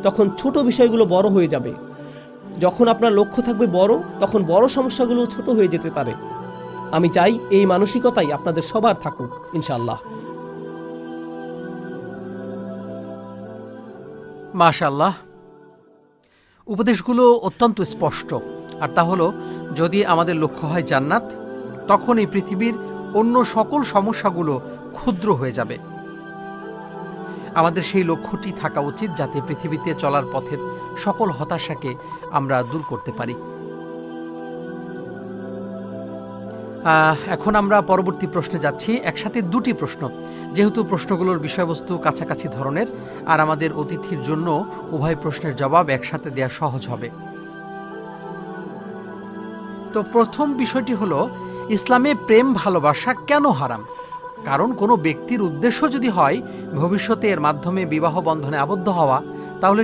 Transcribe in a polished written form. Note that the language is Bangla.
তখন ছোট বিষয়গুলো বড় হয়ে যাবে। যখন আপনার লক্ষ্য থাকবে বড়, তখন বড় সমস্যাগুলো ছোট হয়ে যেতে পারে। আমি চাই এই মানসিকতাই আপনাদের সবার থাকুক ইনশাআল্লাহ। মাশাআল্লাহ, উপদেশগুলো অত্যন্ত স্পষ্ট। আর তা হলো, যদি আমাদের লক্ষ্য হয় জান্নাত, তখন এই পৃথিবীর অন্য সকল সমস্যাগুলো ক্ষুদ্র হয়ে যাবে। আমাদের সেই লক্ষ্যটি থাকা উচিত, যাতে পৃথিবীতে চলার পথের সকল হতাশাকে আমরা দূর করতে পারি। এখন আমরা পরবর্তী প্রশ্নে যাচ্ছি। একসাথে দুটি প্রশ্ন, যেহেতু প্রশ্নগুলোর বিষয়বস্তু কাছাকাছি ধরনের, আর আমাদের অতিথির জন্য উভয় প্রশ্নের জবাব একসাথে দেওয়া সহজ হবে। তো প্রথম বিষয়টি হলো, ইসলামে প্রেম ভালোবাসা কেন হারাম? কারণ কোনো ব্যক্তির উদ্দেশ্য যদি হয় ভবিষ্যতে এর মাধ্যমে বিবাহ বন্ধনে আবদ্ধ হওয়া, তাহলে